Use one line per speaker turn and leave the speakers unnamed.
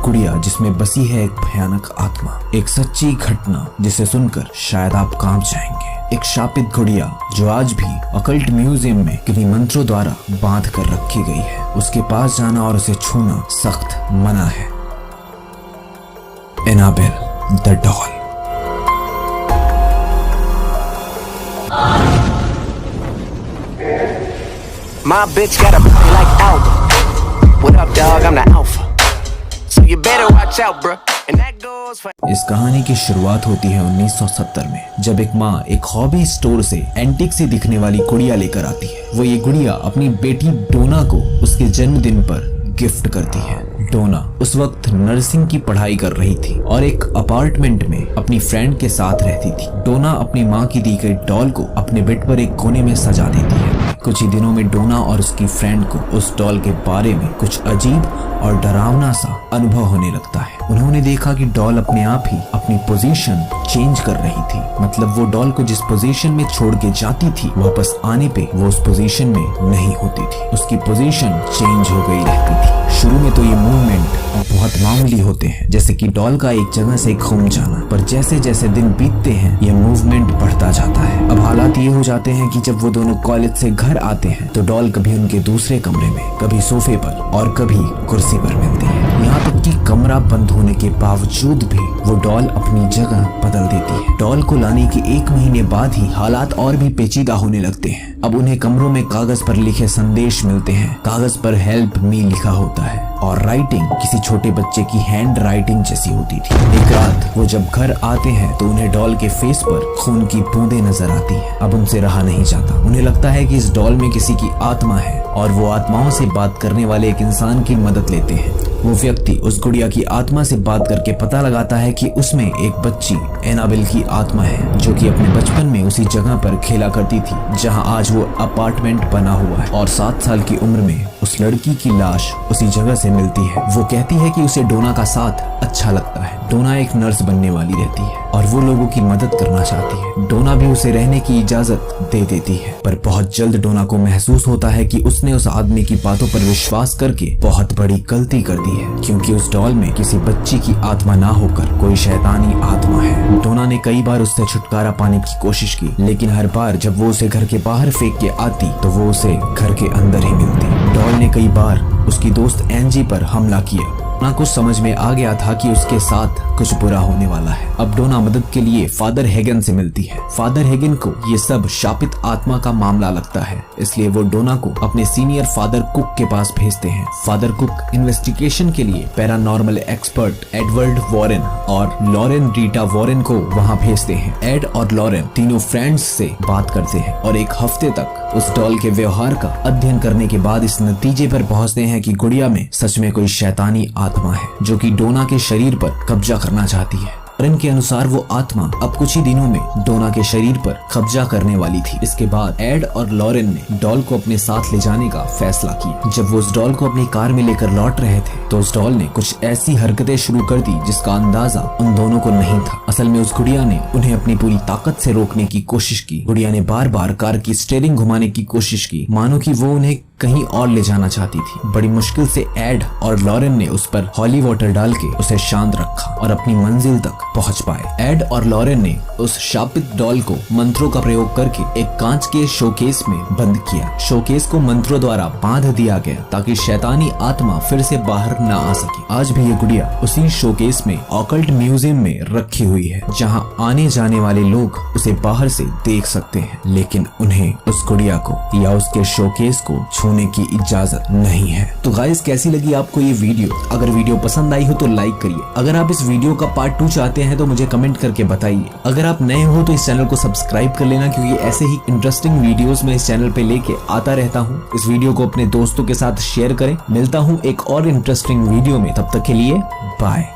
गुड़िया जिसमें बसी है एक भयानक आत्मा, एक सच्ची घटना जिसे सुनकर शायद आप कांप जाएंगे। एक शापित गुड़िया जो आज भी अकल्ट म्यूजियम में किन्हीं मंत्रों द्वारा बांध कर रखी गई है। उसके पास जाना और उसे छूना सख्त मना है। Annabelle the doll.
My bitch got a body like Alba. What up, dog? I'm the alpha. So you better watch out, bro. And that goes for.
इस कहानी की शुरुआत होती है 1970 में, जब एक माँ एक हॉबी स्टोर से एंटीक सी दिखने वाली गुड़िया लेकर आती है। वो ये गुड़िया अपनी बेटी डोना को उसके जन्मदिन पर गिफ्ट करती है। डोना उस वक्त नर्सिंग की पढ़ाई कर रही थी और एक अपार्टमेंट में अपनी फ्रेंड के साथ रहती थी। डोना अपनी माँ की दी गई डॉल को अपने बेड पर एक कोने में सजा देती है। कुछ ही दिनों में डोना और उसकी फ्रेंड को उस डॉल के बारे में कुछ अजीब और डरावना सा अनुभव होने लगता है। उन्होंने देखा कि डॉल अपने आप ही अपनी पोजीशन चेंज कर रही थी। मतलब वो डॉल को जिस पोजीशन में छोड़ के जाती थी, वापस आने पे वो उस पोजीशन में नहीं होती थी। उसकी पोजीशन चेंज हो गई रहती थी। शुरू में तो ये मूवमेंट बहुत मामूली होते हैं, जैसे कि डॉल का एक जगह से घूम जाना, पर जैसे जैसे दिन बीतते हैं ये मूवमेंट बढ़ता जाता है। अब हालात ये हो जाते हैं कि जब वो दोनों कॉलेज से घर आते हैं तो डॉल कभी उनके दूसरे कमरे में, कभी सोफे पर और कभी कुर्सी पर मिलती है। यहाँ तक कि कमरा बंद होने के बावजूद भी वो डॉल अपनी जगह बदल देती है। डॉल को लाने के 1 महीने बाद ही हालात और भी पेचीदा होने लगते हैं। अब उन्हें कमरों में कागज पर लिखे संदेश मिलते हैं। कागज पर हेल्प मी लिखा होता है और राइटिंग किसी छोटे बच्चे की हैंड राइटिंग जैसी होती थी। एक रात वो जब घर आते हैं तो उन्हें डॉल के फेस पर खून की बूंदें नजर आती हैं। अब उनसे रहा नहीं जाता। उन्हें लगता है कि इस डॉल में किसी की आत्मा है और वो आत्माओं से बात करने वाले एक इंसान की मदद लेते हैं। वो व्यक्ति उस गुड़िया की आत्मा से बात करके पता लगाता है कि उसमें एक बच्ची एनाबेल की आत्मा है, जो कि अपने बचपन में उसी जगह पर खेला करती थी जहां आज वो अपार्टमेंट बना हुआ है। और 7 साल की उम्र में उस लड़की की लाश उसी जगह से मिलती है। वो कहती है कि उसे डोना का साथ अच्छा लगता है। डोना एक नर्स बनने वाली रहती है और वो लोगों की मदद करना चाहती है। डोना भी उसे रहने की इजाजत दे देती है, पर बहुत जल्द डोना को महसूस होता है कि उसने उस आदमी की बातों पर विश्वास करके बहुत बड़ी गलती कर दी है, क्योंकि उस डॉल में किसी बच्ची की आत्मा ना होकर कोई शैतानी आत्मा है। डोना ने कई बार उससे छुटकारा पाने की कोशिश की, लेकिन हर बार जब वो उसे घर के बाहर फेंक के आती तो वो उसे घर के अंदर ही मिलती। डॉल ने कई बार उसकी दोस्त एंजी पर हमला किया। डोना को समझ में आ गया था कि उसके साथ कुछ बुरा होने वाला है। अब डोना मदद के लिए फादर हेगन से मिलती है। फादर हेगन को ये सब शापित आत्मा का मामला लगता है, इसलिए वो डोना को अपने सीनियर फादर कुक के पास भेजते हैं। फादर कुक इन्वेस्टिगेशन के लिए पैरानॉर्मल एक्सपर्ट एडवर्ड वॉरेन और लॉरेन रीटा वॉरेन को वहाँ भेजते हैं। एड और लॉरेन तीनों फ्रेंड्स से बात करते हैं और एक हफ्ते तक उस डॉल के व्यवहार का अध्ययन करने के बाद इस नतीजे पर पहुंचते हैं कि गुड़िया में सच में कोई शैतानी आत्मा है, जो कि डोना के शरीर पर कब्जा करना चाहती है। इनके अनुसार वो आत्मा अब कुछ ही दिनों में डोना के शरीर पर कब्जा करने वाली थी। इसके बाद एड और लॉरेन ने डॉल को अपने साथ ले जाने का फैसला किया। जब वो उस डॉल को अपनी कार में लेकर लौट रहे थे तो उस डॉल ने कुछ ऐसी हरकतें शुरू कर दी जिसका अंदाजा उन दोनों को नहीं था। असल में उस गुड़िया ने उन्हें अपनी पूरी ताकत से रोकने की कोशिश की। गुड़िया ने बार बार कार की स्टीयरिंग घुमाने की कोशिश की, मानो कि वो उन्हें कहीं और ले जाना चाहती थी। बड़ी मुश्किल से एड और लॉरेन ने उस पर हॉली वाटर डाल के उसे शांत रखा और अपनी मंजिल तक पहुंच पाए। एड और लॉरेन ने उस शापित डॉल को मंत्रों का प्रयोग करके एक कांच के शोकेस में बंद किया। शोकेस को मंत्रों द्वारा बांध दिया गया ताकि शैतानी आत्मा फिर से बाहर न आ सके। आज भी ये गुड़िया उसी शोकेस में ऑकल्ट म्यूजियम में रखी हुई है, जहाँ आने जाने वाले लोग उसे बाहर से देख सकते हैं, लेकिन उन्हें उस गुड़िया को या उसके शोकेस को छूने की इजाजत नहीं है। तो गाइस, कैसी लगी आपको ये वीडियो? अगर वीडियो पसंद आई हो तो लाइक करिए। अगर आप इस वीडियो का पार्ट 2 चाहते हैं तो मुझे कमेंट करके बताइए। अगर आप नए हो तो इस चैनल को सब्सक्राइब कर लेना, क्योंकि ऐसे ही इंटरेस्टिंग वीडियोस मैं इस चैनल पे लेके आता रहता हूँ। इस वीडियो को अपने दोस्तों के साथ शेयर करें। मिलता हूँ एक और इंटरेस्टिंग वीडियो में, तब तक के लिए बाय।